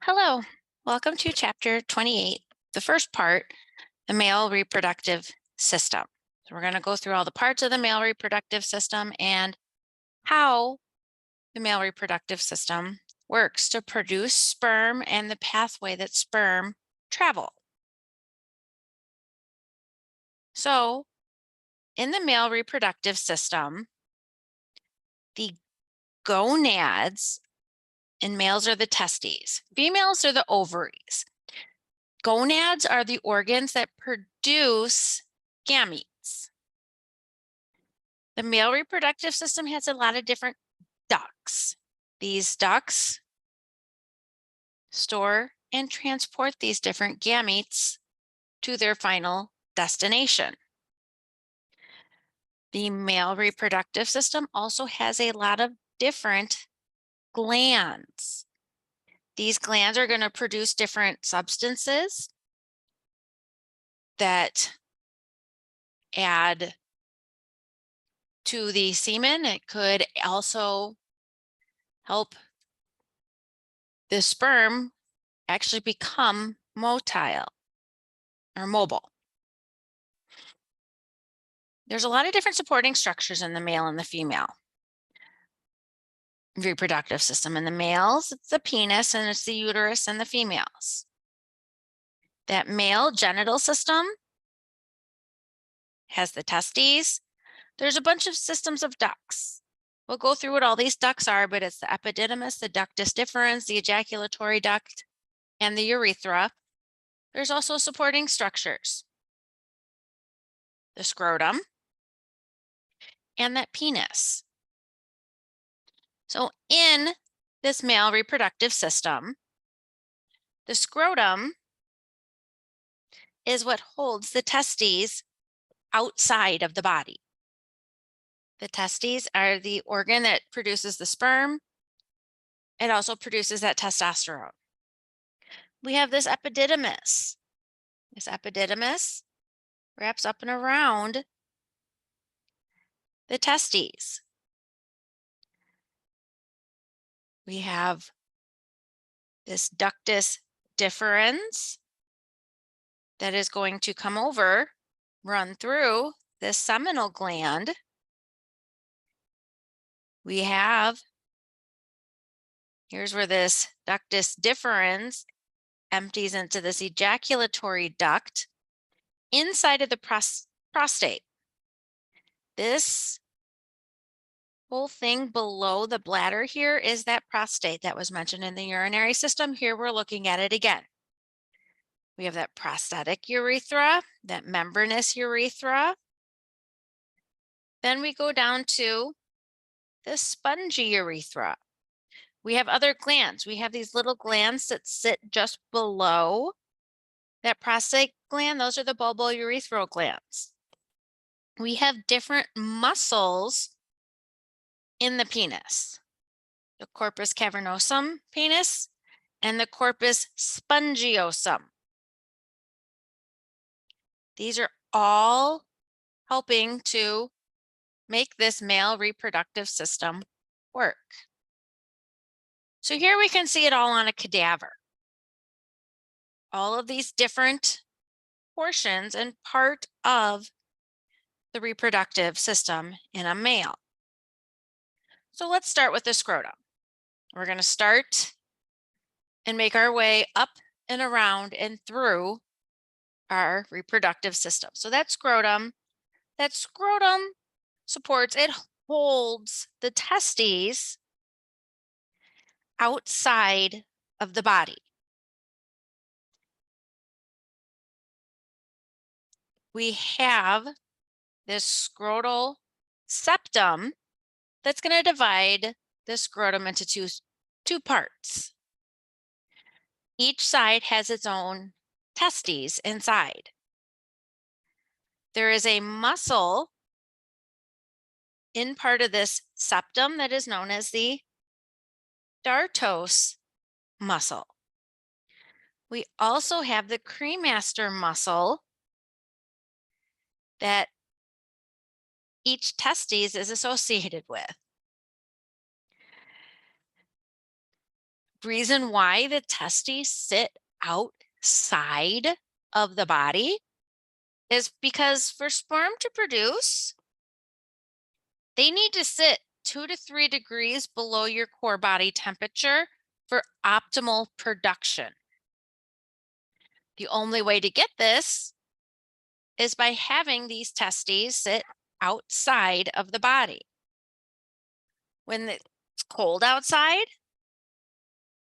Hello, welcome to chapter 28, the first part, the male reproductive system. So we're going to go through all the parts of the male reproductive system and how the male reproductive system works to produce sperm and the pathway that sperm travel. So in the male reproductive system, the gonads in males are the testes, females are the ovaries. Gonads are the organs that produce gametes. The male reproductive system has a lot of different ducts. These ducts store and transport these different gametes to their final destination. The male reproductive system also has a lot of different glands. These glands are going to produce different substances that add to the semen. It could also help the sperm actually become motile or mobile. There's a lot of different supporting structures in the male and the female reproductive system. In the males, it's the penis and it's the uterus in the females. That male genital system has the testes. There's a bunch of systems of ducts. We'll go through what all these ducts are, but it's the epididymis, the ductus deferens, the ejaculatory duct, and the urethra. There's also supporting structures, the scrotum, and that penis. So in this male reproductive system, the scrotum is what holds the testes outside of the body. The testes are the organ that produces the sperm. It also produces that testosterone. We have this epididymis. This epididymis wraps up and around the testes. We have this ductus deferens that is going to come over, run through this seminal gland. We have, here's where this ductus deferens empties into this ejaculatory duct inside of the prostate. This whole thing below the bladder here is that prostate that was mentioned in the urinary system. Here we're looking at it again. We have that prostatic urethra, that membranous urethra. Then we go down to the spongy urethra. We have other glands. We have these little glands that sit just below that prostate gland. Those are the bulbourethral glands. We have different muscles in the penis, the corpus cavernosum penis and the corpus spongiosum. These are all helping to make this male reproductive system work. So here we can see it all on a cadaver. All of these different portions and part of the reproductive system in a male. So let's start with the scrotum. We're going to start and make our way up and around and through our reproductive system. So that scrotum supports, it holds the testes outside of the body. We have this scrotal septum that's going to divide the scrotum into two parts. Each side has its own testes inside. There is a muscle in part of this septum that is known as the dartos muscle. We also have the cremaster muscle that each testes is associated with. reason why the testes sit outside of the body is because for sperm to produce, they need to sit 2 to 3 degrees below your core body temperature for optimal production. The only way to get this is by having these testes sit outside of the body. When it's cold outside,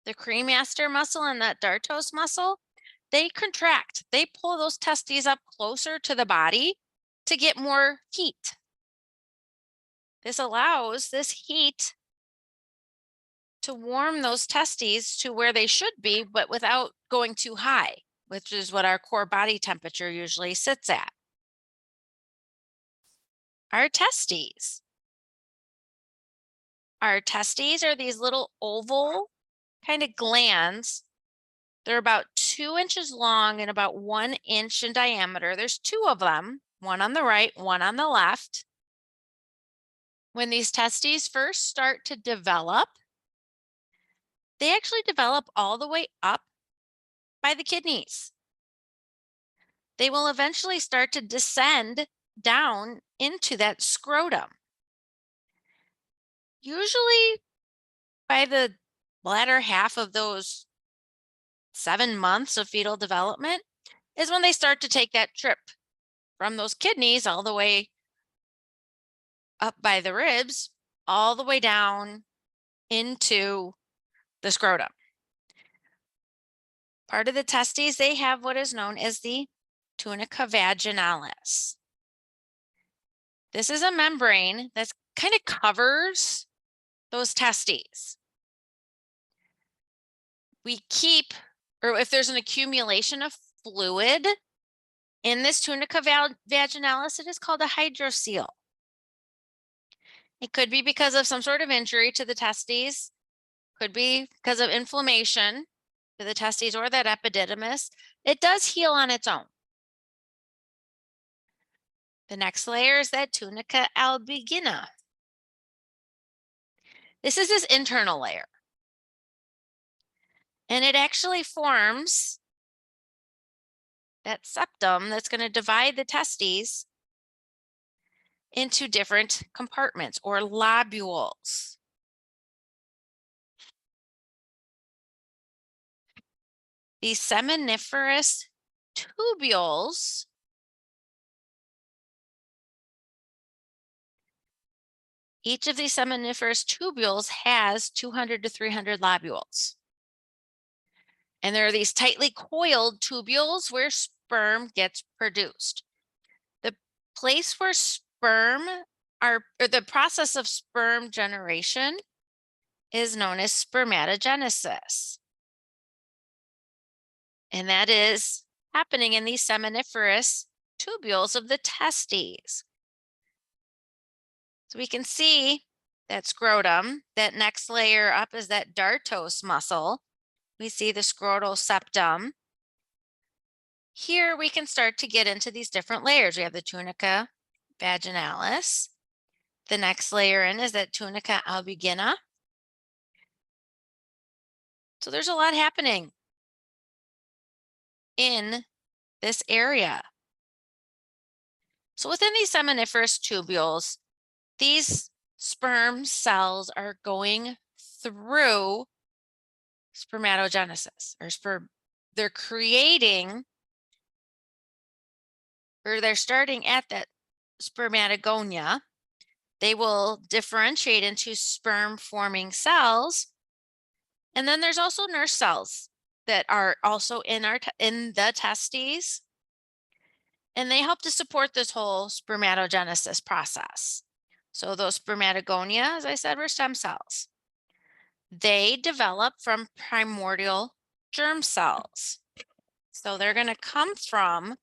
the cremaster muscle and that dartos muscle, they contract. They pull those testes up closer to the body to get more heat. This allows this heat to warm those testes to where they should be, but without going too high, which is what our core body temperature usually sits at. Our testes. Our testes are these little oval kind of glands. They're about 2 inches long and about 1 inch in diameter. There's 2 of them, one on the right, one on the left. When these testes first start to develop, they actually develop all the way up by the kidneys. They will eventually start to descend down into that scrotum. Usually by the latter half of those 7 months of fetal development is when they start to take that trip from those kidneys all the way up by the ribs, all the way down into the scrotum. Part of the testes, they have what is known as the tunica vaginalis. This is a membrane that kind of covers those testes. We keep, or if there's an accumulation of fluid in this tunica vaginalis, it is called a hydrocele. It could be because of some sort of injury to the testes, could be because of inflammation to the testes or that epididymis. It does heal on its own. The next layer is that tunica albigina. This is this internal layer. And it actually forms that septum that's going to divide the testes into different compartments or lobules. These seminiferous tubules each of these seminiferous tubules has 200 to 300 lobules. And there are these tightly coiled tubules where sperm gets produced. The place where the process of sperm generation is known as spermatogenesis. And that is happening in these seminiferous tubules of the testes. So we can see that scrotum. That next layer up is that dartos muscle. We see the scrotal septum. Here we can start to get into these different layers. We have the tunica vaginalis. The next layer in is that tunica albigina. So there's a lot happening in this area. So within these seminiferous tubules, these sperm cells are going through spermatogenesis, or they're creating, or they're starting at that spermatogonia. They will differentiate into sperm forming cells. And then there's also nurse cells that are also in the testes. And they help to support this whole spermatogenesis process. So those spermatogonia, as I said, were stem cells. They develop from primordial germ cells. So they're going to come from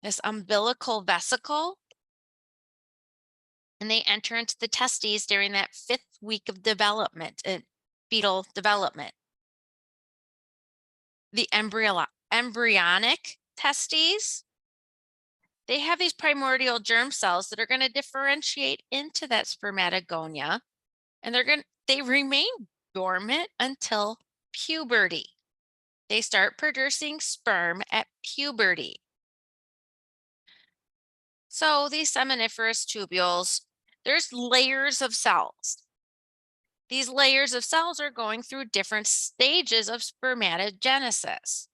this umbilical vesicle, and they enter into the testes during that 5th week of development, fetal development. The embryonic testes, they have these primordial germ cells that are going to differentiate into that spermatogonia, and they remain dormant until puberty. They start producing sperm at puberty. So these seminiferous tubules, there's layers of cells. These layers of cells are going through different stages of spermatogenesis.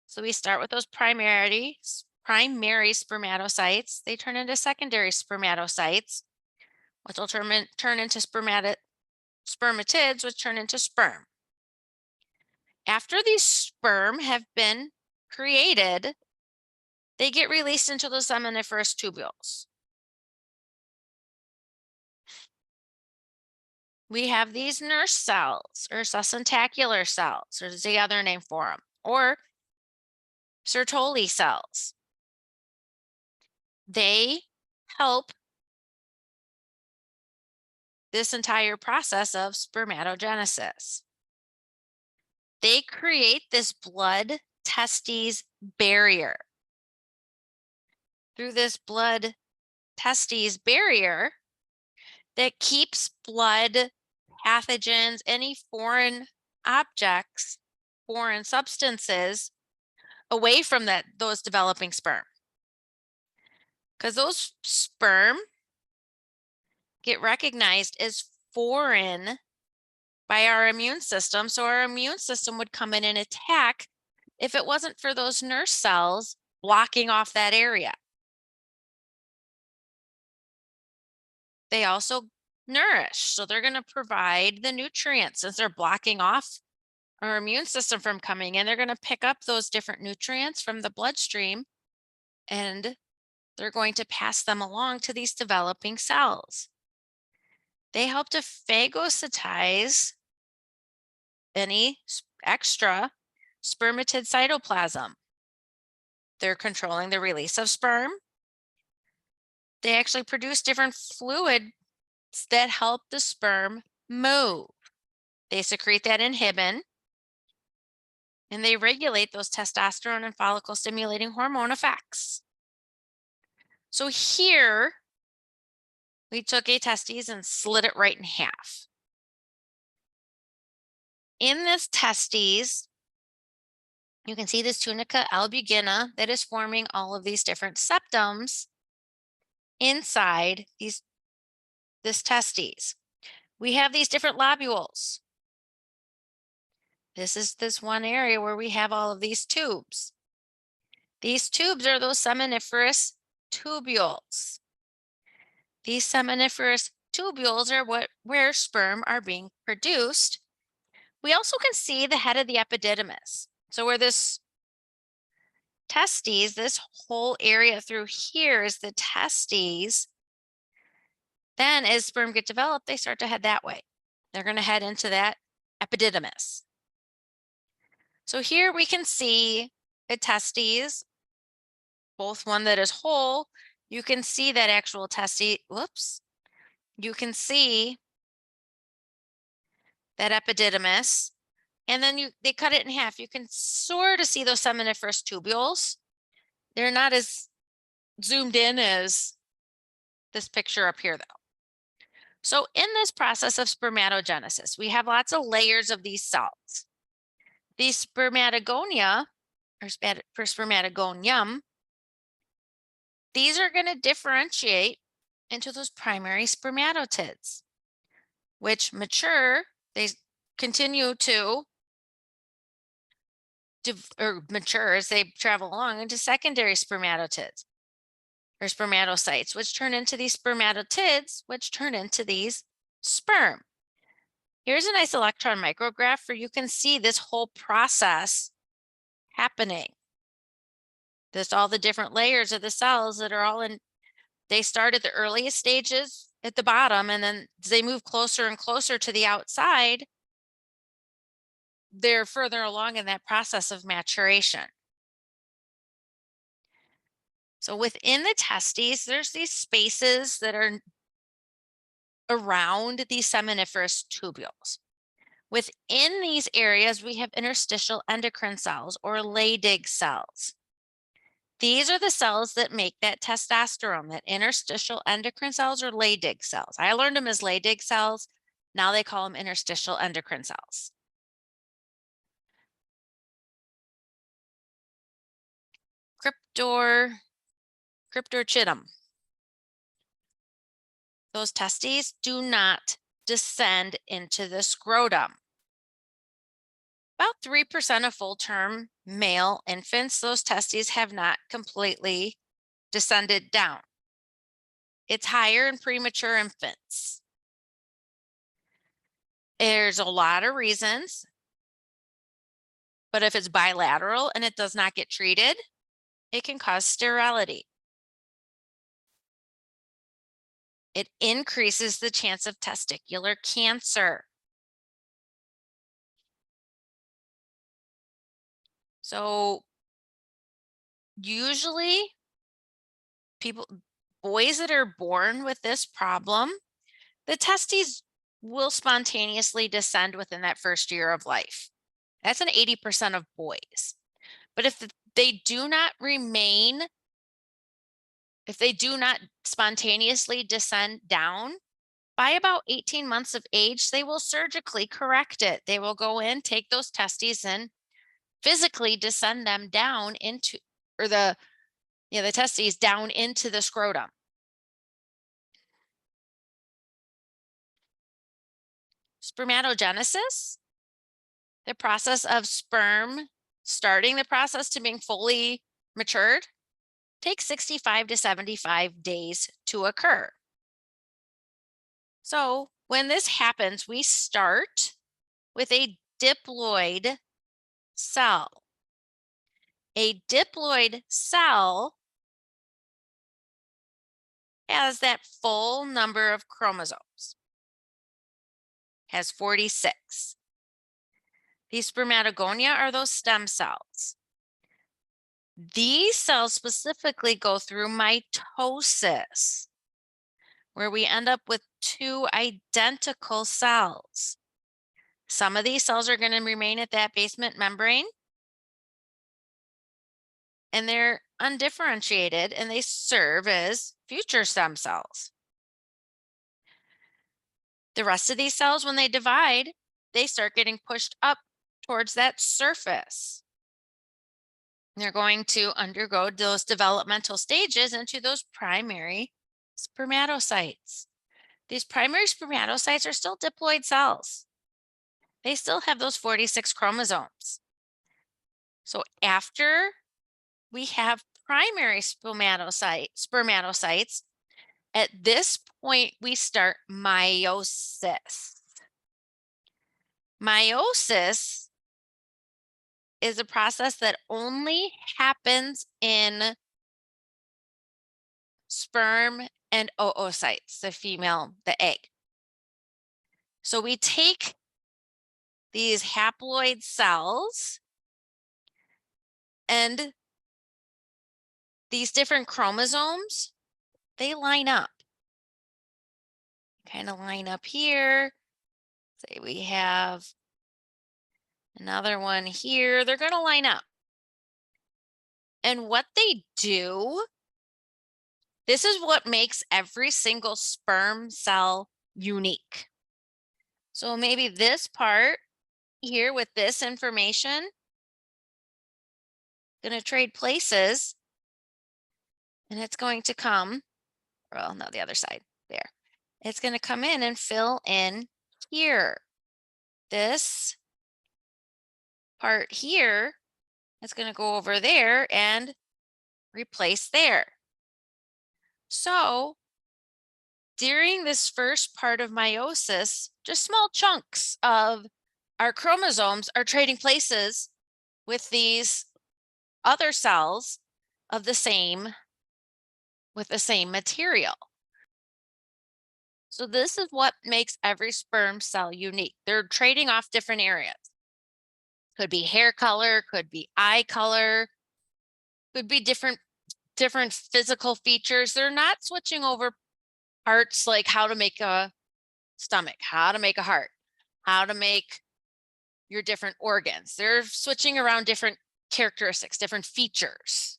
So we start with those primary spermatocytes. They turn into secondary spermatocytes, which will turn into spermatids, which turn into sperm. After these sperm have been created, they get released into the seminiferous tubules. We have these nurse cells, or succentacular cells, or the other name for them, or Sertoli cells. They help this entire process of spermatogenesis. They create this blood testes barrier. Through this blood testes barrier that keeps blood pathogens, any foreign objects, foreign substances away from those developing sperm. Because those sperm get recognized as foreign by our immune system. So our immune system would come in and attack if it wasn't for those nurse cells blocking off that area. They also nourish. So they're going to provide the nutrients. Since they're blocking off our immune system from coming in, they're going to pick up those different nutrients from the bloodstream, and they're going to pass them along to these developing cells. They help to phagocytize any extra spermatid cytoplasm. They're controlling the release of sperm. They actually produce different fluids that help the sperm move. They secrete that inhibin, and they regulate those testosterone and follicle stimulating hormone effects. So here, we took a testes and slit it right in half. In this testes, you can see this tunica albugina that is forming all of these different septums inside this testes. We have these different lobules. This is this one area where we have all of these tubes. These tubes are those seminiferous tubules. These seminiferous tubules are where sperm are being produced. We also can see the head of the epididymis. So where this testes, this whole area through here is the testes. Then as sperm get developed, they start to head that way. They're going to head into that epididymis. So here we can see a testes, both one that is whole. You can see that actual testes, whoops. You can see that epididymis, and then they cut it in half. You can sort of see those seminiferous tubules. They're not as zoomed in as this picture up here, though. So in this process of spermatogenesis, we have lots of layers of these cells. These spermatogonia, or spermatogonium, these are going to differentiate into those primary spermatotids, which mature. They continue to mature as they travel along into secondary spermatotids, or spermatocytes, which turn into these spermatotids, which turn into these sperm. Here's a nice electron micrograph where you can see this whole process happening. There's all the different layers of the cells that are all in. They start at the earliest stages at the bottom, and then as they move closer and closer to the outside, they're further along in that process of maturation. So within the testes, there's these spaces that are around these seminiferous tubules. Within these areas, we have interstitial endocrine cells, or Leydig cells. These are the cells that make that testosterone, that interstitial endocrine cells, or Leydig cells. I learned them as Leydig cells. Now they call them interstitial endocrine cells. Cryptorchidum. Those testes do not descend into the scrotum. About 3% of full-term male infants, those testes have not completely descended down. It's higher in premature infants. There's a lot of reasons, but if it's bilateral and it does not get treated, it can cause sterility. It increases the chance of testicular cancer. So usually boys that are born with this problem, the testes will spontaneously descend within that first year of life. That's an 80% of boys. But if they do not spontaneously descend down, by about 18 months of age, they will surgically correct it. They will go in, take those testes and physically descend them down into, or the testes down into the scrotum. Spermatogenesis, the process of sperm starting the process to being fully matured, takes 65 to 75 days to occur. So when this happens, we start with a diploid cell. A diploid cell has that full number of chromosomes, has 46. These spermatogonia are those stem cells. These cells specifically go through mitosis, where we end up with two identical cells. Some of these cells are going to remain at that basement membrane, and they're undifferentiated, and they serve as future stem cells. The rest of these cells, when they divide, they start getting pushed up towards that surface. They're going to undergo those developmental stages into those primary spermatocytes. These primary spermatocytes are still diploid cells. They still have those 46 chromosomes. So after we have primary spermatocytes, at this point, we start meiosis. Meiosis is a process that only happens in sperm and oocytes, the egg. So we take these haploid cells and these different chromosomes, they line up. Kind of line up here. Say we have another one here. They're going to line up. And what they do, this is what makes every single sperm cell unique. So maybe this part here with this information, going to trade places, and it's going to come, well, no, the other side there. It's going to come in and fill in here. This part here is going to go over there and replace there. So during this first part of meiosis, just small chunks of our chromosomes are trading places with these other cells of the same material. So this is what makes every sperm cell unique. They're trading off different areas. Could be hair color, could be eye color, could be different physical features. They're not switching over parts like how to make a stomach, how to make a heart, how to make your different organs. They're switching around different characteristics, different features.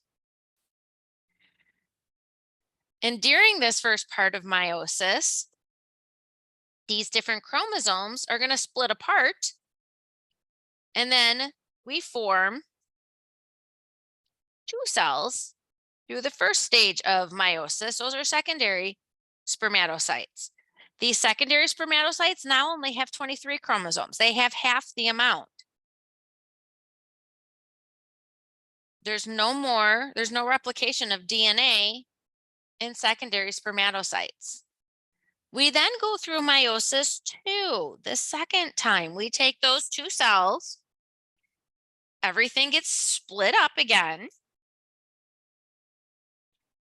And during this first part of meiosis, these different chromosomes are going to split apart, and then we form two cells through the first stage of meiosis. Those are secondary spermatocytes. These secondary spermatocytes now only have 23 chromosomes. They have half the amount. There's no replication of DNA in secondary spermatocytes. We then go through meiosis 2. The second time we take those two cells, everything gets split up again,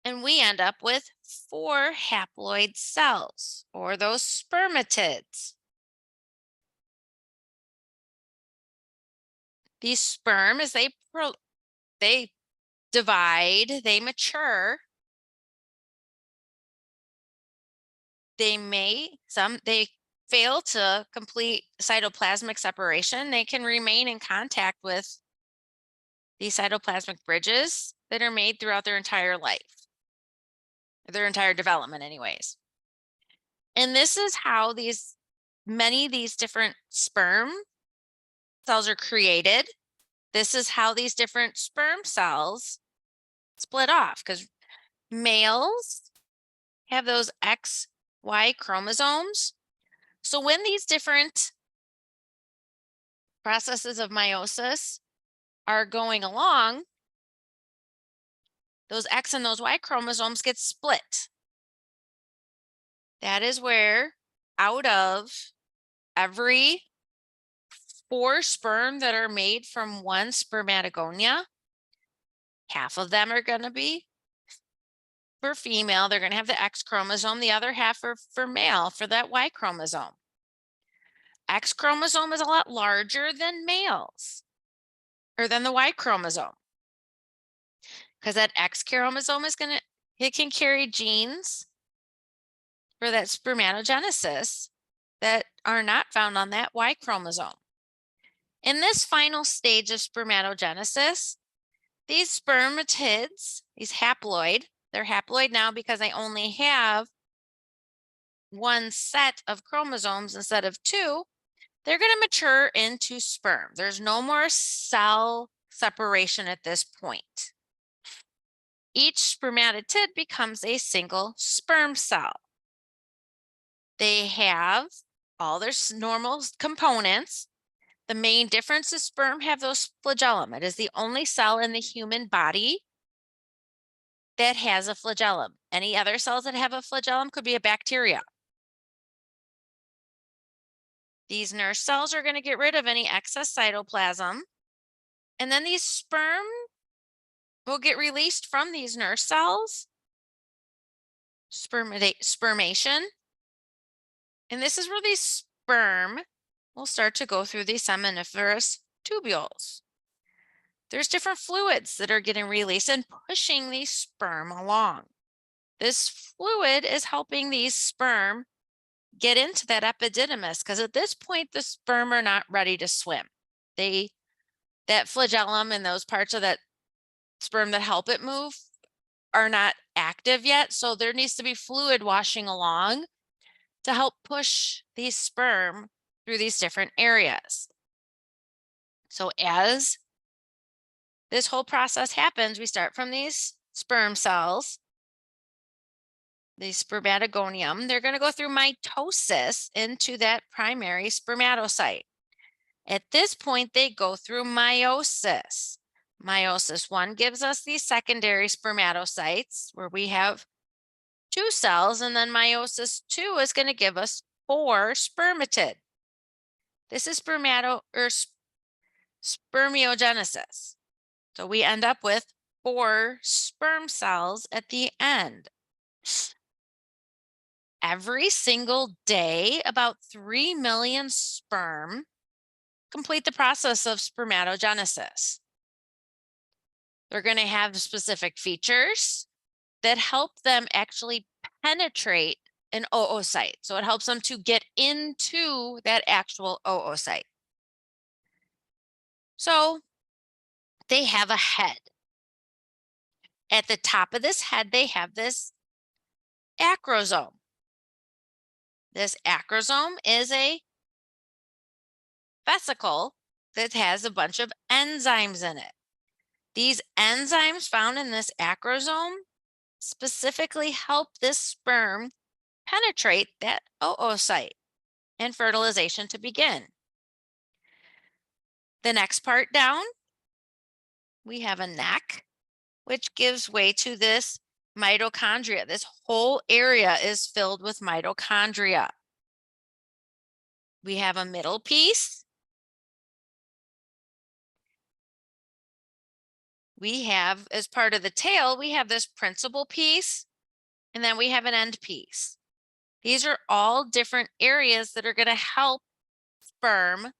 and we end up with 4 haploid cells, or those spermatids. These sperm, as they divide, they mature, they fail to complete cytoplasmic separation. They can remain in contact with these cytoplasmic bridges that are made throughout their entire life, their entire development anyways. And this is how many of these different sperm cells are created. This is how these different sperm cells split off, because males have those XY chromosomes. So when these different processes of meiosis are going along, those X and those Y chromosomes get split. That is where, out of every 4 sperm that are made from one spermatogonia, half of them are going to be for female. They're going to have the X chromosome. The other half are for male, for that Y chromosome. X chromosome is a lot larger than males, or than the Y chromosome, because that X chromosome it can carry genes for that spermatogenesis that are not found on that Y chromosome. In this final stage of spermatogenesis, these spermatids, these haploid, they're haploid now because they only have one set of chromosomes instead of 2, they're going to mature into sperm. There's no more cell separation at this point. Each spermatid becomes a single sperm cell. They have all their normal components. The main difference is sperm have those flagellum. It is the only cell in the human body that has a flagellum. Any other cells that have a flagellum could be a bacteria. These nurse cells are going to get rid of any excess cytoplasm, and then these sperm will get released from these nurse cells, spermation, and this is where these sperm will start to go through these seminiferous tubules. There's different fluids that are getting released and pushing these sperm along. This fluid is helping these sperm get into that epididymis, because at this point, the sperm are not ready to swim. That flagellum and those parts of that sperm that help it move are not active yet. So there needs to be fluid washing along to help push these sperm through these different areas. So as this whole process happens, we start from these sperm cells, the spermatogonium. They're going to go through mitosis into that primary spermatocyte. At this point, they go through meiosis. Meiosis 1 gives us these secondary spermatocytes where we have 2 cells, and then meiosis 2 is going to give us 4 spermatid. This is spermiogenesis. So we end up with 4 sperm cells at the end. Every single day, about 3 million sperm complete the process of spermatogenesis. They're going to have specific features that help them actually penetrate an oocyte. So it helps them to get into that actual oocyte. So they have a head. At the top of this head, they have this acrosome. This acrosome is a vesicle that has a bunch of enzymes in it. These enzymes found in this acrosome specifically help this sperm penetrate that oocyte and fertilization to begin. The next part down, we have a neck, which gives way to this mitochondria. This whole area is filled with mitochondria. We have a middle piece. We have, as part of the tail, we have this principal piece, and then we have an end piece. These are all different areas that are going to help sperm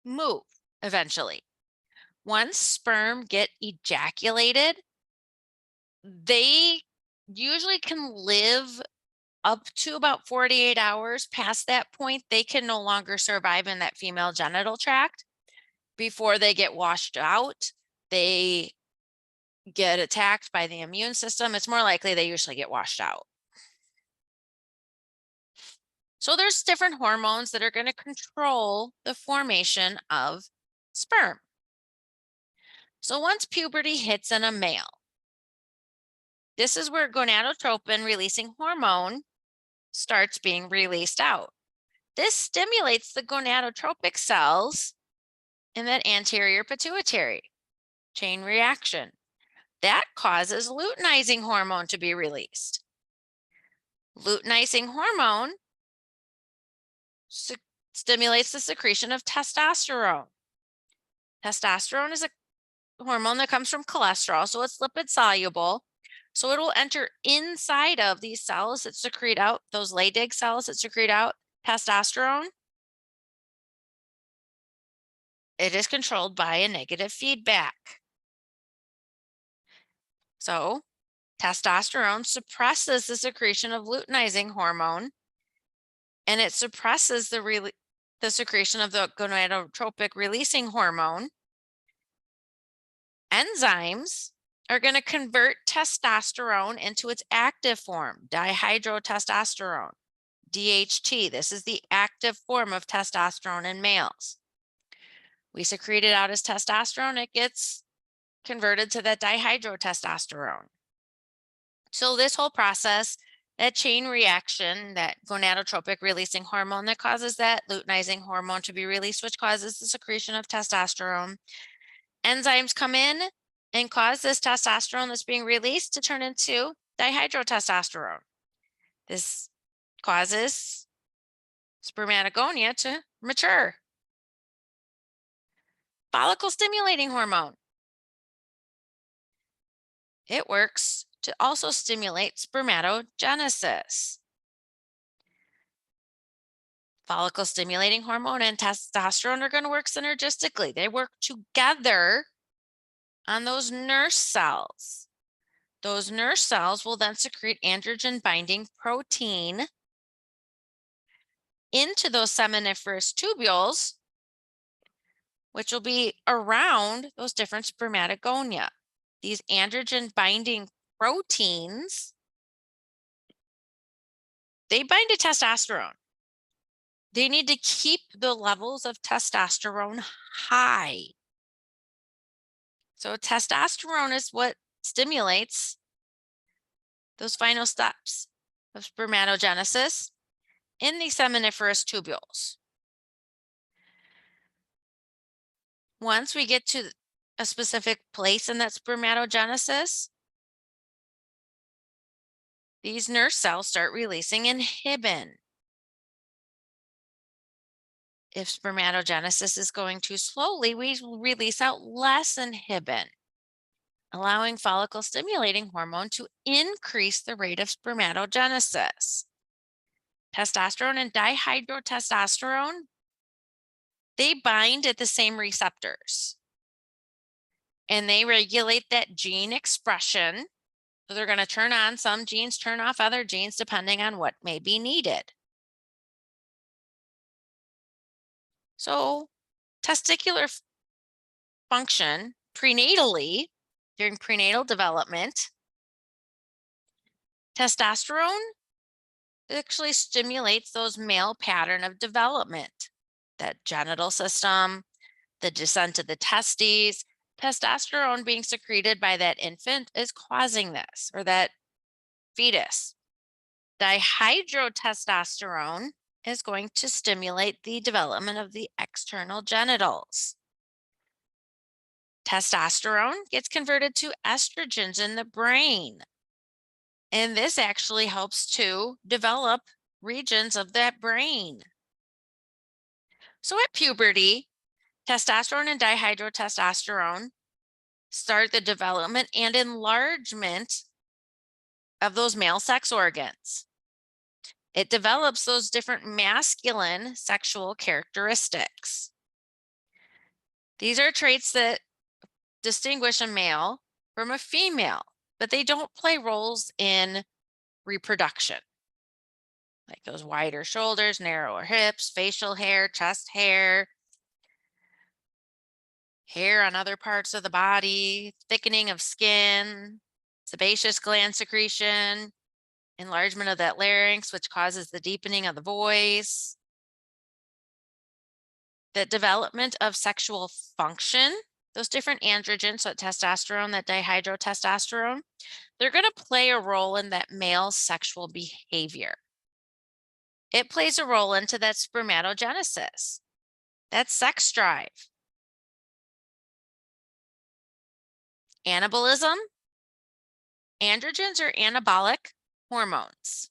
move eventually. Once sperm get ejaculated, they usually can live up to about 48 hours. Past that point, they can no longer survive in that female genital tract. Before they get washed out, they get attacked by the immune system. It's more likely they usually get washed out. So there's different hormones that are going to control the formation of sperm. So once puberty hits in a male, this is where gonadotropin releasing hormone starts being released out. This stimulates the gonadotropic cells in that anterior pituitary chain reaction. That causes luteinizing hormone to be released. Luteinizing hormone stimulates the secretion of testosterone. Testosterone is a hormone that comes from cholesterol, so it's lipid soluble. So it will enter inside of these cells that secrete out, those Leydig cells that secrete out testosterone. It is controlled by a negative feedback. So testosterone suppresses the secretion of luteinizing hormone, and it suppresses the secretion of the gonadotropic releasing hormone. Enzymes are going to convert testosterone into its active form, dihydrotestosterone, DHT. This is the active form of testosterone in males. We secrete it out as testosterone, it gets converted to that dihydrotestosterone. So this whole process, that chain reaction, that gonadotropic releasing hormone that causes that luteinizing hormone to be released, which causes the secretion of testosterone. Enzymes come in and cause this testosterone that's being released to turn into dihydrotestosterone. This causes spermatogonia to mature. Follicle stimulating hormone. It works to also stimulate spermatogenesis. Follicle stimulating hormone and testosterone are going to work synergistically. They work together on those nurse cells. Those nurse cells will then secrete androgen binding protein into those seminiferous tubules, which will be around those different spermatogonia. These androgen binding proteins, they bind to testosterone. They need to keep the levels of testosterone high. So testosterone is what stimulates those final steps of spermatogenesis in the seminiferous tubules. Once we get to a specific place in that spermatogenesis, these nurse cells start releasing inhibin. If spermatogenesis is going too slowly, we release out less inhibin, allowing follicle stimulating hormone to increase the rate of spermatogenesis. Testosterone and dihydrotestosterone, they bind at the same receptors, and they regulate that gene expression. So they're going to turn on some genes, turn off other genes, depending on what may be needed. So testicular function prenatally, during prenatal development, testosterone actually stimulates those male pattern of development. That genital system, the descent of the testes, testosterone being secreted by that infant is causing this, or that fetus. Dihydrotestosterone is going to stimulate the development of the external genitals. Testosterone gets converted to estrogens in the brain. And this actually helps to develop regions of that brain. So at puberty, testosterone and dihydrotestosterone start the development and enlargement of those male sex organs. It develops those different masculine sexual characteristics. These are traits that distinguish a male from a female, but they don't play roles in reproduction. Like those wider shoulders, narrower hips, facial hair, chest hair, hair on other parts of the body, thickening of skin, sebaceous gland secretion, enlargement of that larynx, which causes the deepening of the voice. The development of sexual function, those different androgens, so testosterone, that dihydrotestosterone, they're going to play a role in that male sexual behavior. It plays a role into that spermatogenesis, that sex drive. Anabolism, androgens are anabolic hormones.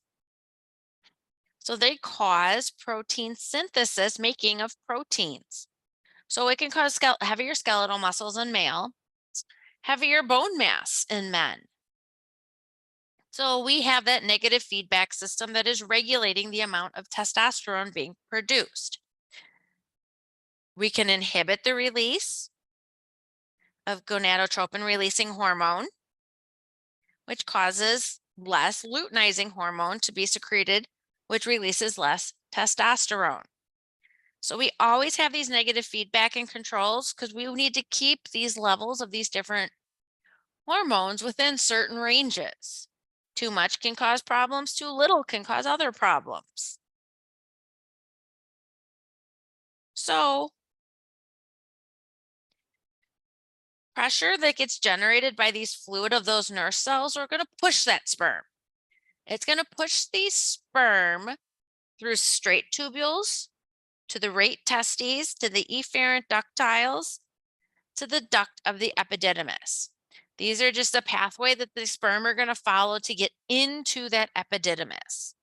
So they cause protein synthesis, making of proteins. So it can cause heavier skeletal muscles in male, heavier bone mass in men. So we have that negative feedback system that is regulating the amount of testosterone being produced. We can inhibit the release of gonadotropin releasing hormone, which causes less luteinizing hormone to be secreted, which releases less testosterone. So we always have these negative feedback and controls because we need to keep these levels of these different hormones within certain ranges. Too much can cause problems, too little can cause other problems. So pressure that gets generated by these fluid of those nurse cells are going to push that sperm. It's going to push the sperm through straight tubules to the rate testes, to the efferent ductiles, to the duct of the epididymis. These are just a pathway that the sperm are going to follow to get into that epididymis.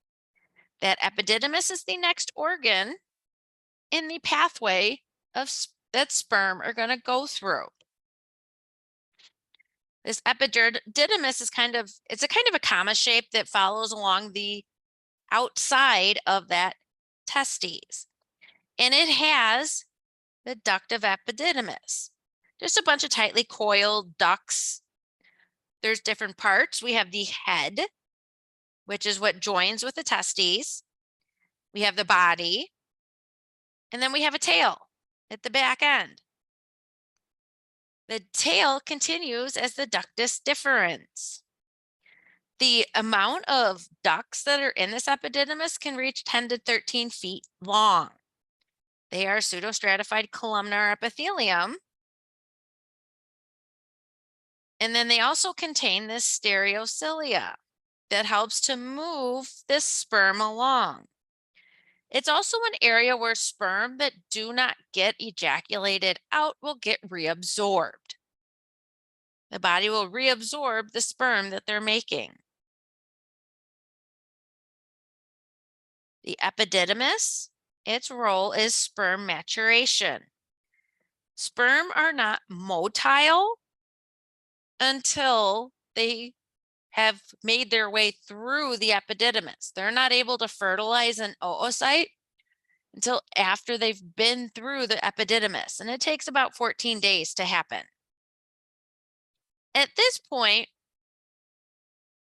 That epididymis is the next organ in the pathway of that sperm are going to go through. This epididymis is it's a kind of a comma shape that follows along the outside of that testes. And it has the duct of epididymis. Just a bunch of tightly coiled ducts. There's different parts. We have the head, which is what joins with the testes. We have the body, and then we have a tail at the back end. The tail continues as the ductus deferens. The amount of ducts that are in this epididymis can reach 10 to 13 feet long. They are pseudostratified columnar epithelium. And then they also contain this stereocilia that helps to move this sperm along. It's also an area where sperm that do not get ejaculated out will get reabsorbed. The body will reabsorb the sperm that they're making. The epididymis, its role is sperm maturation. Sperm are not motile until they have made their way through the epididymis. They're not able to fertilize an oocyte until after they've been through the epididymis, and it takes about 14 days to happen. At this point,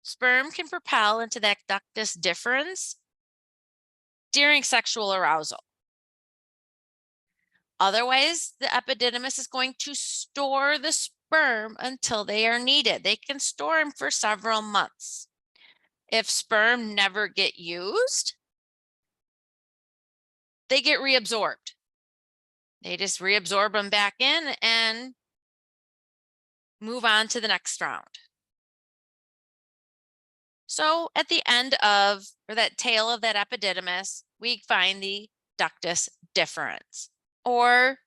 sperm can propel into that ductus deferens during sexual arousal. Otherwise, the epididymis is going to store the sperm until they are needed. They can store them for several months. If sperm never get used, they get reabsorbed. They just reabsorb them back in and move on to the next round. So at the end of, or that tail of that epididymis, we find the ductus deferens, or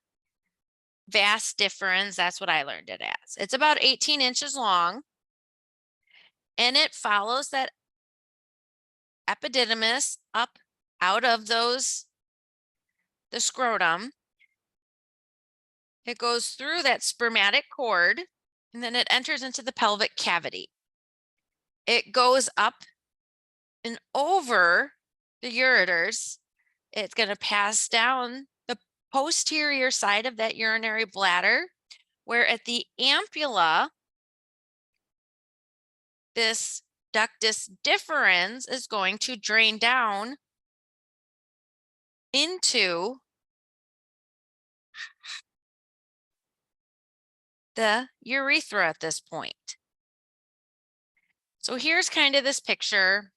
vas deferens. That's what I learned it as. It's about 18 inches long, and it follows that epididymis up out of the scrotum. It goes through that spermatic cord, and then it enters into the pelvic cavity. It goes up and over the ureters. It's going to pass down the posterior side of that urinary bladder, where at the ampulla, this ductus deferens is going to drain down into the urethra at this point. So here's kind of this picture.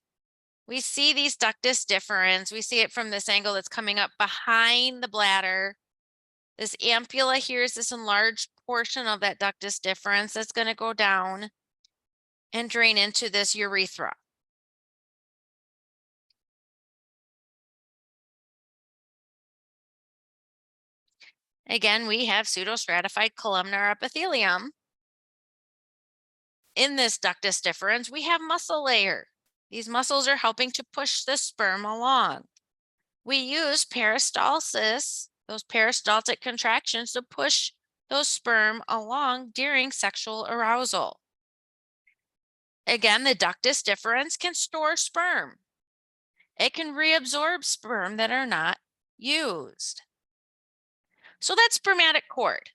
We see these ductus deferens. We see it from this angle that's coming up behind the bladder. This ampulla here is this enlarged portion of that ductus deferens that's going to go down and drain into this urethra. Again, we have pseudostratified columnar epithelium. In this ductus deferens, we have muscle layer. These muscles are helping to push the sperm along. We use peristalsis, those peristaltic contractions, to push those sperm along during sexual arousal. Again, the ductus deferens can store sperm. It can reabsorb sperm that are not used. So that's spermatic cord.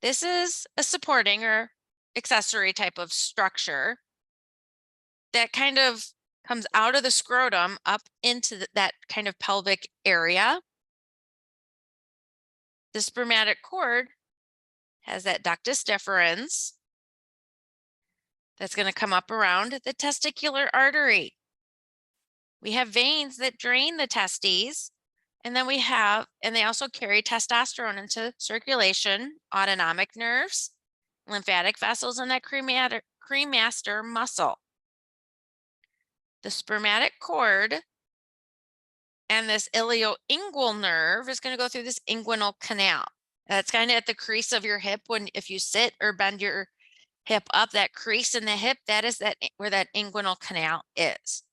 This is a supporting or accessory type of structure that kind of comes out of the scrotum up into that kind of pelvic area. The spermatic cord has that ductus deferens that's going to come up around the testicular artery. We have veins that drain the testes, and then they also carry testosterone into circulation, autonomic nerves, lymphatic vessels, and that cremaster muscle. The spermatic cord and this ilioingual nerve is going to go through this inguinal canal. That's kind of at the crease of your hip. If you sit or bend your hip up, that crease in the hip, that is where that inguinal canal is.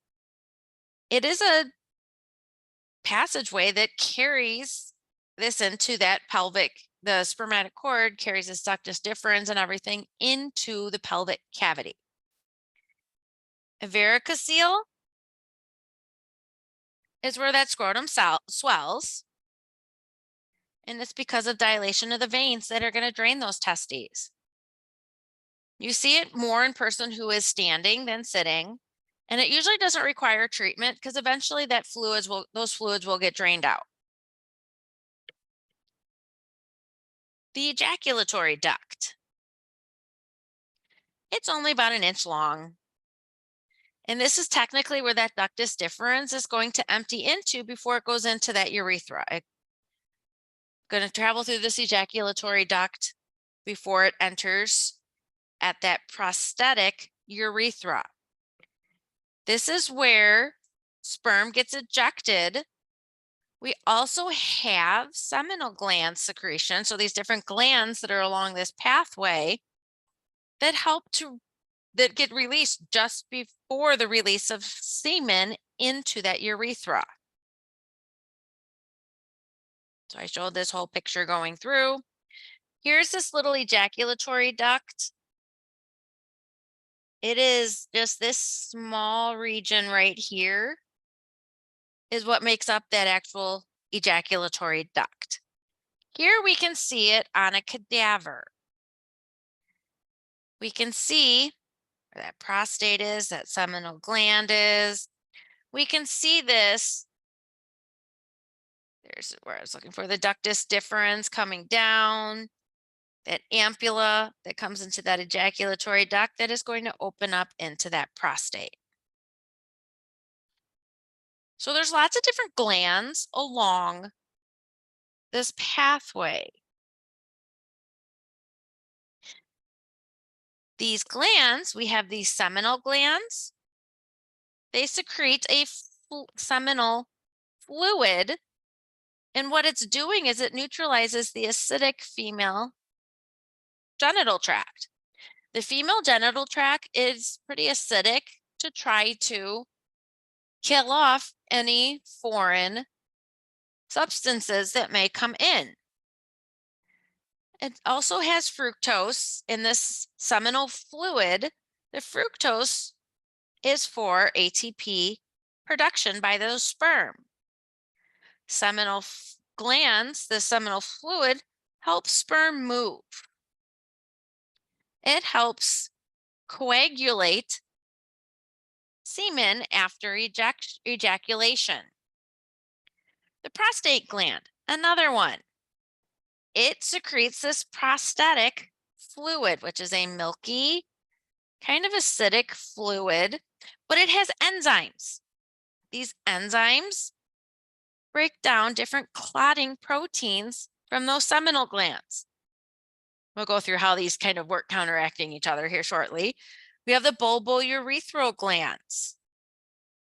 It is a passageway that carries this into that the spermatic cord carries this ductus deferens and everything into the pelvic cavity. A varicocele is where that scrotum swells, and it's because of dilation of the veins that are going to drain those testes. You see it more in person who is standing than sitting, and it usually doesn't require treatment because eventually those fluids will get drained out. The ejaculatory duct. It's only about an inch long. And this is technically where that ductus deferens is going to empty into before it goes into that urethra. It's going to travel through this ejaculatory duct before it enters at that prostatic urethra. This is where sperm gets ejected. We also have seminal gland secretion. So these different glands that are along this pathway that get released just before the release of semen into that urethra. So I showed this whole picture going through. Here's this little ejaculatory duct. It is just this small region right here is what makes up that actual ejaculatory duct. Here we can see it on a cadaver. We can see where that prostate is, that seminal gland is. We can see this. There's where I was looking for the ductus deferens coming down. that ampulla that comes into that ejaculatory duct that is going to open up into that prostate. So there's lots of different glands along this pathway. These glands, we have these seminal glands. They secrete a seminal fluid, and what it's doing is it neutralizes the acidic female genital tract. The female genital tract is pretty acidic to try to kill off any foreign substances that may come in. It also has fructose in this seminal fluid. The fructose is for ATP production by those sperm. Seminal glands, the seminal fluid, helps sperm move. It helps coagulate semen after ejaculation. The prostate gland, another one. It secretes this prostatic fluid, which is a milky, kind of acidic fluid, but it has enzymes. These enzymes break down different clotting proteins from those seminal glands. We'll go through how these kind of work counteracting each other here shortly. We have the bulbourethral glands.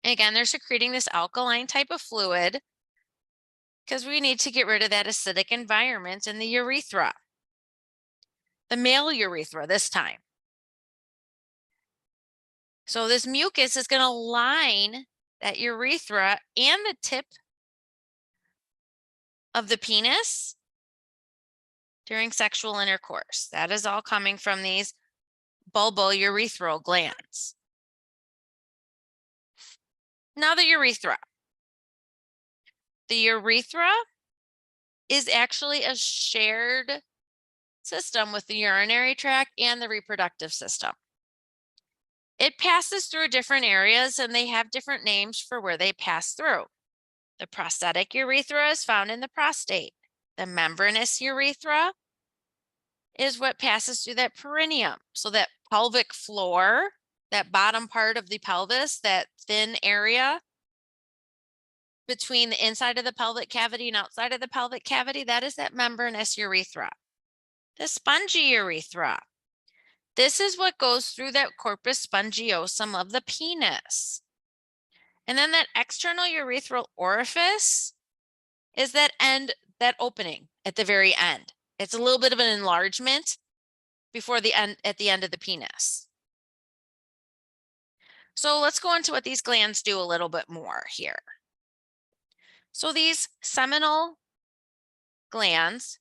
And again, they're secreting this alkaline type of fluid because we need to get rid of that acidic environment in the urethra. The male urethra this time. So this mucus is going to line that urethra and the tip of the penis during sexual intercourse. That is all coming from these bulbourethral glands. Now the urethra. The urethra is actually a shared system with the urinary tract and the reproductive system. It passes through different areas and they have different names for where they pass through. The prostatic urethra is found in the prostate. The membranous urethra is what passes through that perineum. So that pelvic floor, that bottom part of the pelvis, that thin area between the inside of the pelvic cavity and outside of the pelvic cavity, that is that membranous urethra. The spongy urethra. This is what goes through that corpus spongiosum of the penis. And then that external urethral orifice is that end, that opening at the very end. It's a little bit of an enlargement before the end, at the end of the penis. So let's go into what these glands do a little bit more here. So these seminal glands,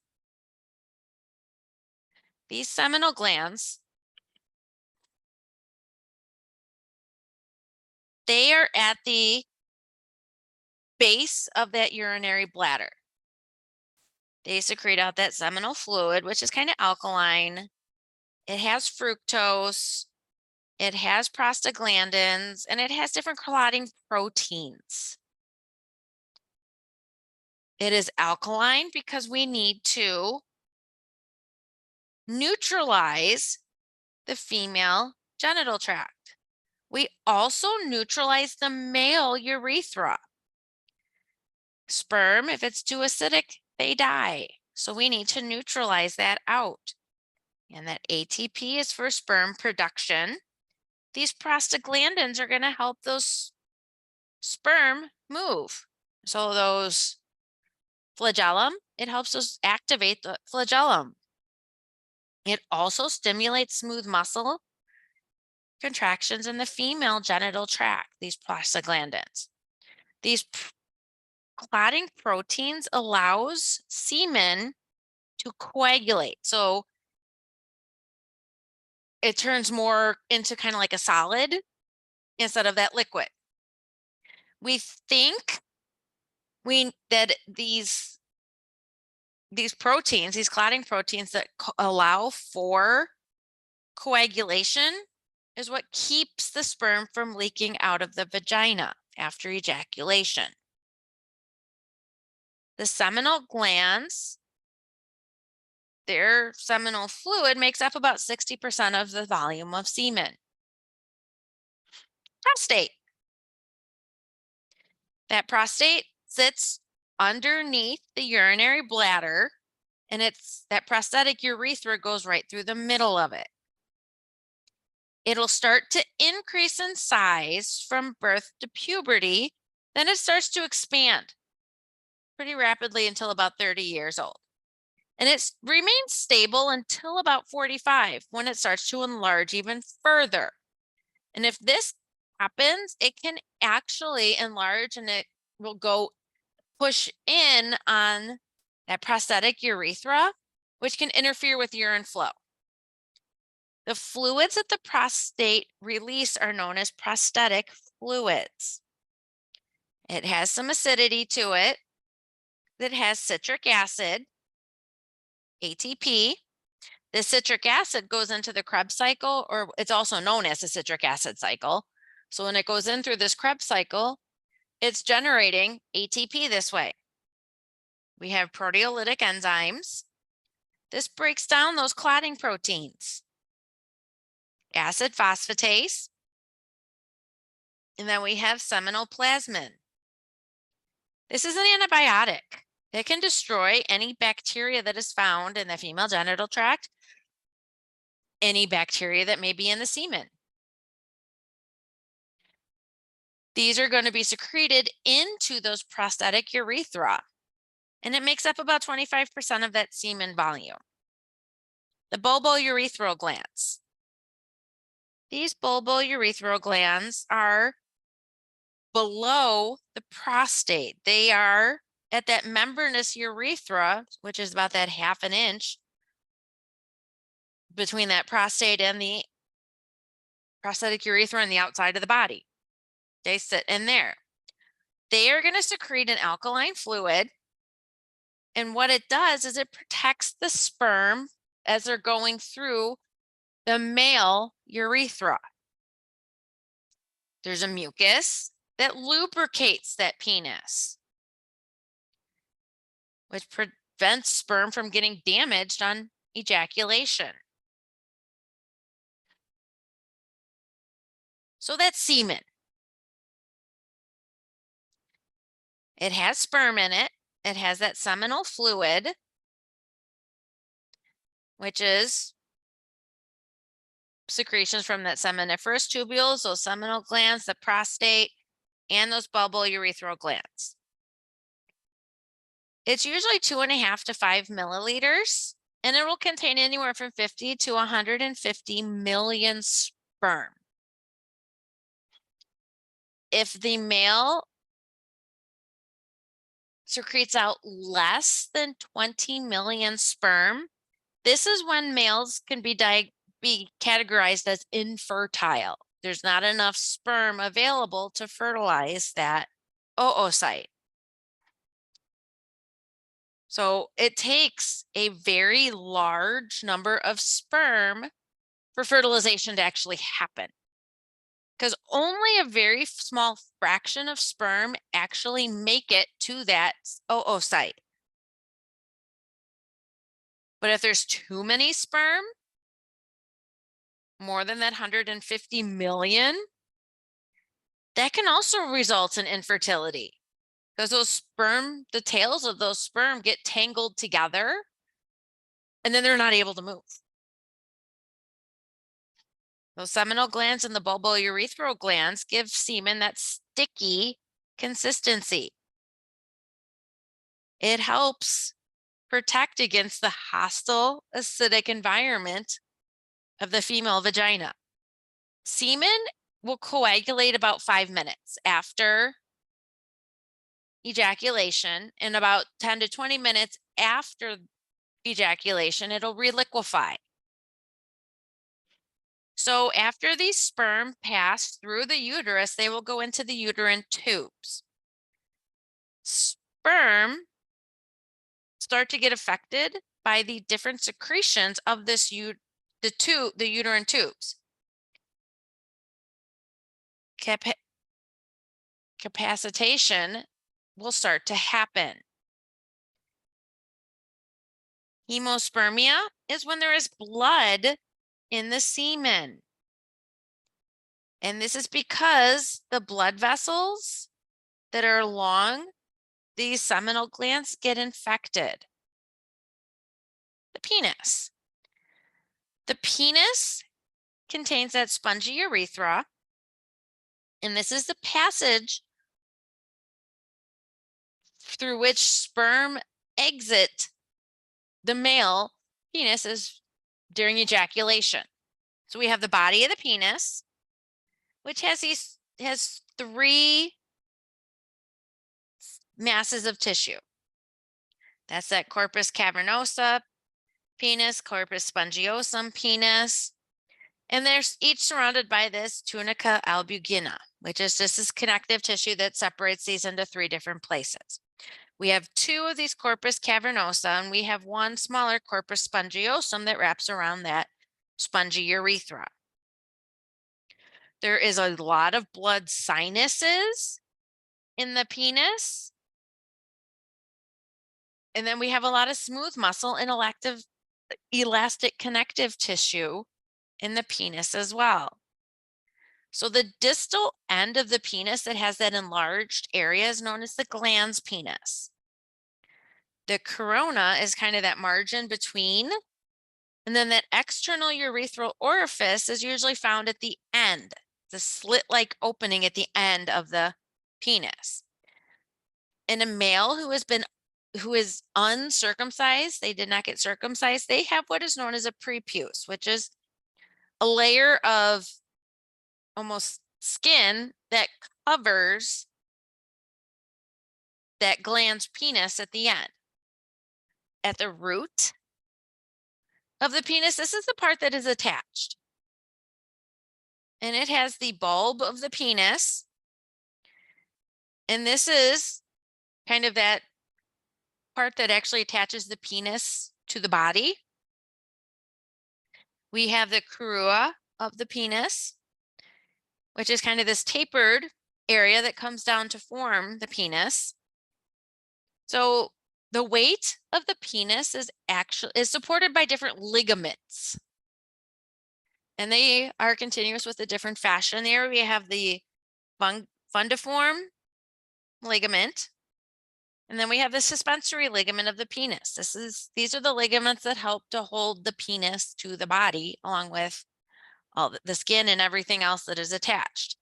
they are at the base of that urinary bladder. They secrete out that seminal fluid, which is kind of alkaline. It has fructose, it has prostaglandins, and it has different clotting proteins. It is alkaline because we need to neutralize the female genital tract. We also neutralize the male urethra. Sperm, if it's too acidic, they die. So we need to neutralize that out. And that ATP is for sperm production. These prostaglandins are going to help those sperm move. So those flagellum, it helps us activate the flagellum. It also stimulates smooth muscle contractions in the female genital tract, these prostaglandins. These clotting proteins allows semen to coagulate. So it turns more into kind of like a solid instead of that liquid. We think that these proteins, these clotting proteins that allow for coagulation is what keeps the sperm from leaking out of the vagina after ejaculation. The seminal glands, their seminal fluid makes up about 60% of the volume of semen. Prostate. That prostate sits underneath the urinary bladder, and that prostatic urethra goes right through the middle of it. It'll start to increase in size from birth to puberty. Then it starts to expand pretty rapidly until about 30 years old. And it remains stable until about 45 when it starts to enlarge even further. And if this happens, it can actually enlarge and it will go push in on that prostatic urethra, which can interfere with urine flow. The fluids that the prostate release are known as prostatic fluids. It has some acidity to it that has citric acid, ATP. The citric acid goes into the Krebs cycle, or it's also known as the citric acid cycle. So when it goes in through this Krebs cycle, it's generating ATP this way. We have proteolytic enzymes. This breaks down those clotting proteins. Acid phosphatase. And then we have seminal plasmin. This is an antibiotic that can destroy any bacteria that is found in the female genital tract, any bacteria that may be in the semen. These are going to be secreted into those prostatic urethra, and it makes up about 25% of that semen volume. The bulbourethral glands. These bulbourethral glands are below the prostate. They are at that membranous urethra, which is about that half an inch between that prostate and the prostatic urethra and the outside of the body. They sit in there. They are going to secrete an alkaline fluid. And what it does is it protects the sperm as they're going through the male urethra. There's a mucus that lubricates that penis, which prevents sperm from getting damaged on ejaculation. So that's semen. It has sperm in it. It has that seminal fluid, which is secretions from that seminiferous tubules, those seminal glands, the prostate, and those bulbourethral glands. It's usually 2.5 to 5 milliliters, and it will contain anywhere from 50 to 150 million sperm. If the male secretes out less than 20 million sperm, this is when males can be categorized as infertile. There's not enough sperm available to fertilize that oocyte. So it takes a very large number of sperm for fertilization to actually happen, because only a very small fraction of sperm actually make it to that oocyte. But if there's too many sperm, more than that 150 million, that can also result in infertility, because those sperm, the tails of those sperm get tangled together and then they're not able to move. Those seminal glands and the bulbourethral glands give semen that sticky consistency. It helps protect against the hostile acidic environment of the female vagina. Semen will coagulate about 5 minutes after ejaculation, and about 10 to 20 minutes after ejaculation, it'll reliquefy. So after these sperm pass through the uterus, they will go into the uterine tubes. Sperm start to get affected by the different secretions of this the uterine tubes. Capacitation will start to happen. Hemospermia is when there is blood in the semen. And this is because the blood vessels that are along these seminal glands get infected. The penis. The penis contains that spongy urethra, and this is the passage through which sperm exit the male penis during ejaculation. So we have the body of the penis, which has three masses of tissue. That's that corpus cavernosa penis, corpus spongiosum penis, and they're each surrounded by this tunica albugina, which is just this connective tissue that separates these into three different places. We have two of these corpus cavernosa, and we have one smaller corpus spongiosum that wraps around that spongy urethra. There is a lot of blood sinuses in the penis. And then we have a lot of smooth muscle and elastic connective tissue in the penis as well. So the distal end of the penis that has that enlarged area is known as the glans penis. The corona is kind of that margin between, and then that external urethral orifice is usually found at the end, the slit-like opening at the end of the penis. In a male who is uncircumcised, they did not get circumcised, they have what is known as a prepuce, which is a layer of almost skin that covers that glans penis at the end. At the root of the penis, this is the part that is attached. And it has the bulb of the penis. And this is kind of that part that actually attaches the penis to the body. We have the crura of the penis, which is kind of this tapered area that comes down to form the penis. So the weight of the penis is supported by different ligaments. And they are continuous with a different fashion. There we have the fundiform ligament. And then we have the suspensory ligament of the penis. These are the ligaments that help to hold the penis to the body, along with all the skin and everything else that is attached.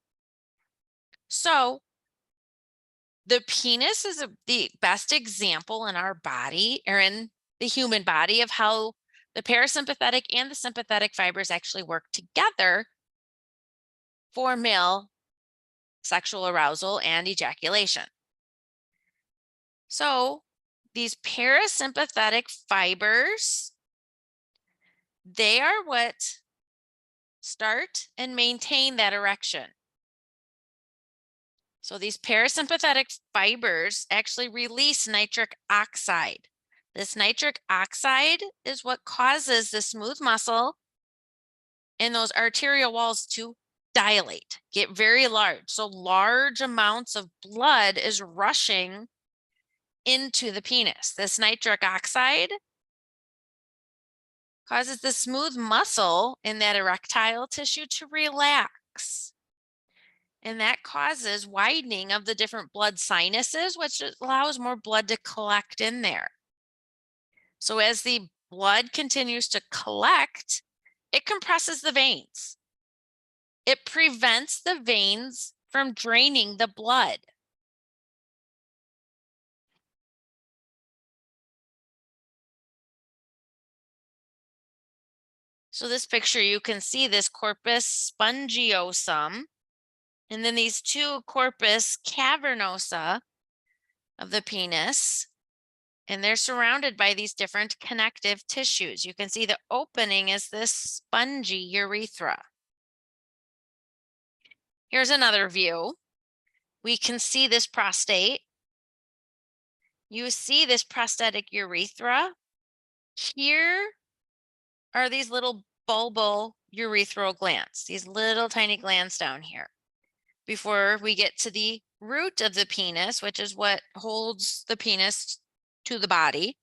So the penis is the best example in our body, or in the human body, of how the parasympathetic and the sympathetic fibers actually work together for male sexual arousal and ejaculation. So these parasympathetic fibers, they are what start and maintain that erection. So these parasympathetic fibers actually release nitric oxide. This nitric oxide is what causes the smooth muscle and those arterial walls to dilate, get very large. So large amounts of blood is rushing into the penis. This nitric oxide causes the smooth muscle in that erectile tissue to relax. And that causes widening of the different blood sinuses, which allows more blood to collect in there. So as the blood continues to collect, it compresses the veins. It prevents the veins from draining the blood. So this picture, you can see this corpus spongiosum, and then these two corpus cavernosa of the penis, and they're surrounded by these different connective tissues. You can see the opening is this spongy urethra. Here's another view. We can see this prostate. You see this prostatic urethra. Here are these little bulbal urethral glands, these little tiny glands down here, before we get to the root of the penis, which is what holds the penis to the body.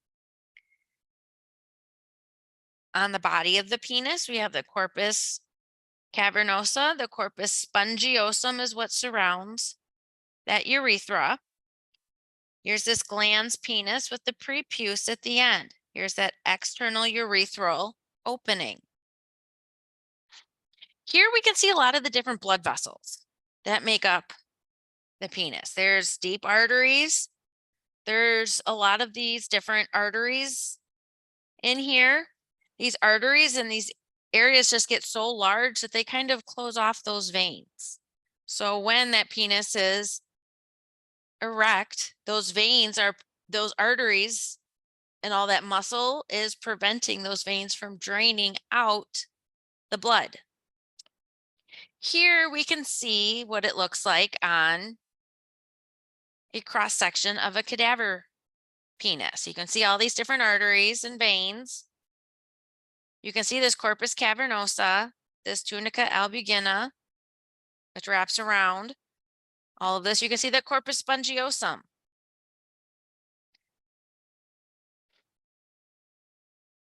On the body of the penis, we have the corpus cavernosa. The corpus spongiosum is what surrounds that urethra. Here's this glans penis with the prepuce at the end. Here's that external urethral opening. Here we can see a lot of the different blood vessels that make up the penis. There's deep arteries. There's a lot of these different arteries in here. These arteries and these areas just get so large that they kind of close off those veins. So when that penis is erect, those veins are, those arteries and all that muscle is preventing those veins from draining out the blood. Here we can see what it looks like on a cross section of a cadaver penis. You can see all these different arteries and veins. You can see this corpus cavernosa, this tunica albugina, which wraps around all of this. You can see the corpus spongiosum.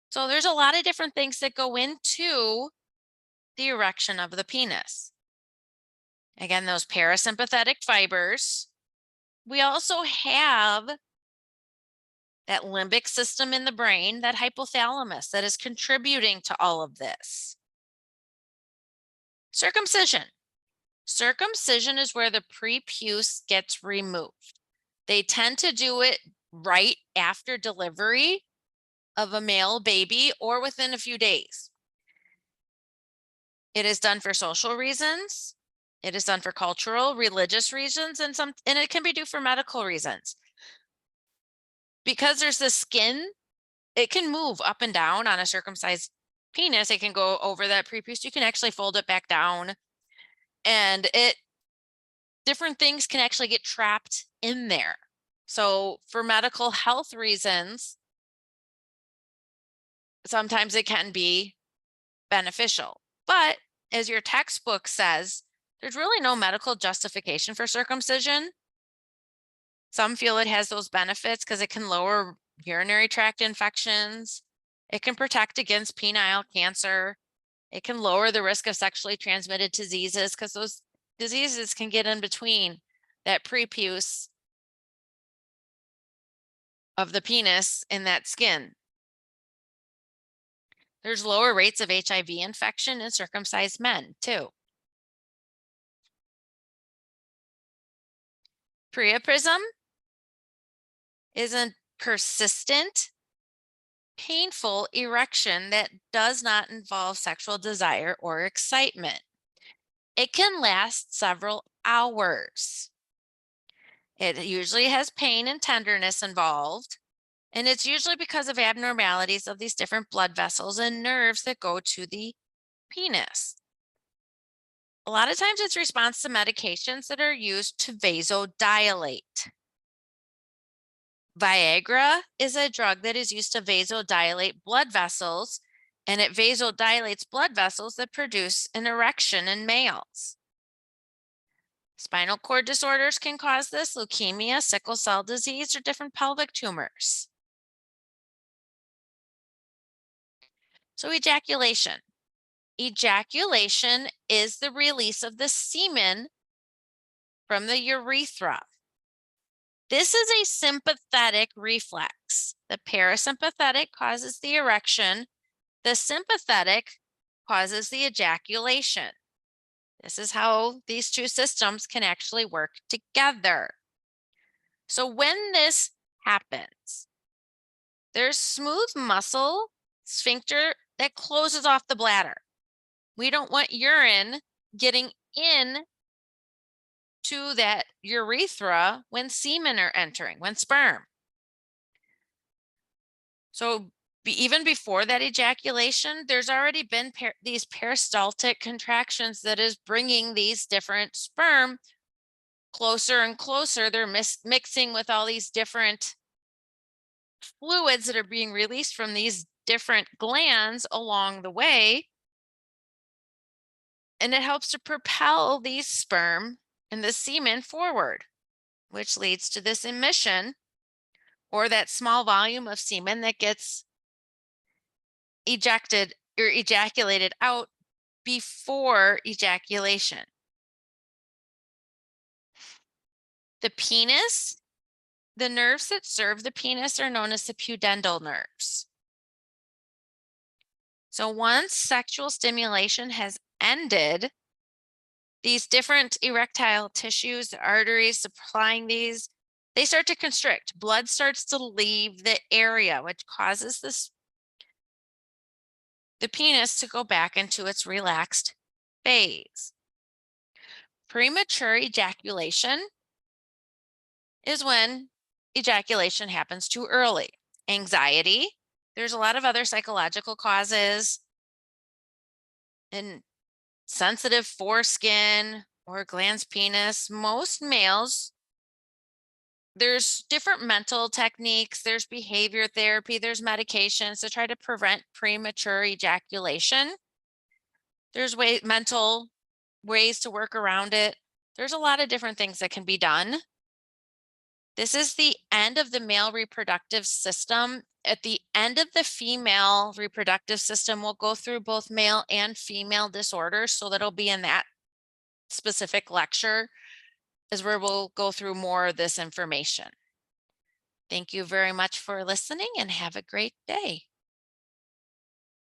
So there's a lot of different things that go into the erection of the penis. Again, those parasympathetic fibers. We also have that limbic system in the brain, that hypothalamus that is contributing to all of this. Circumcision. Circumcision is where the prepuce gets removed. They tend to do it right after delivery of a male baby or within a few days. It is done for social reasons. It is done for cultural, religious reasons, and it can be done for medical reasons. Because there's the skin, it can move up and down on a circumcised penis. It can go over that prepuce. You can actually fold it back down, and different things can actually get trapped in there. So for medical health reasons, sometimes it can be beneficial. But as your textbook says, there's really no medical justification for circumcision. Some feel it has those benefits because it can lower urinary tract infections. It can protect against penile cancer. It can lower the risk of sexually transmitted diseases because those diseases can get in between that prepuce of the penis and that skin. There's lower rates of HIV infection in circumcised men too. Priapism is a persistent, painful erection that does not involve sexual desire or excitement. It can last several hours. It usually has pain and tenderness involved, and it's usually because of abnormalities of these different blood vessels and nerves that go to the penis. A lot of times it's response to medications that are used to vasodilate. Viagra is a drug that is used to vasodilate blood vessels, and it vasodilates blood vessels that produce an erection in males. Spinal cord disorders can cause this: leukemia, sickle cell disease, or different pelvic tumors. So ejaculation. Ejaculation is the release of the semen from the urethra. This is a sympathetic reflex. The parasympathetic causes the erection. The sympathetic causes the ejaculation. This is how these two systems can actually work together. So when this happens, there's smooth muscle sphincter that closes off the bladder. We don't want urine getting in to that urethra when semen are entering, when sperm. So even before that ejaculation, there's already been these peristaltic contractions that is bringing these different sperm closer and closer. They're mixing with all these different fluids that are being released from these different glands along the way. And it helps to propel these sperm and the semen forward, which leads to this emission, or that small volume of semen that gets ejected or ejaculated out before ejaculation. The penis, the nerves that serve the penis are known as the pudendal nerves. So once sexual stimulation has ended, these different erectile tissues, the arteries supplying these, they start to constrict. Blood starts to leave the area, which causes the penis to go back into its relaxed phase. Premature ejaculation is when ejaculation happens too early. Anxiety, there's a lot of other psychological causes, and sensitive foreskin or glans penis. Most males, there's different mental techniques, there's behavior therapy, there's medications to try to prevent premature ejaculation. There's mental ways to work around it. There's a lot of different things that can be done. This is the end of the male reproductive system. At the end of the female reproductive system, we'll go through both male and female disorders. So that'll be in that specific lecture is where we'll go through more of this information. Thank you very much for listening and have a great day.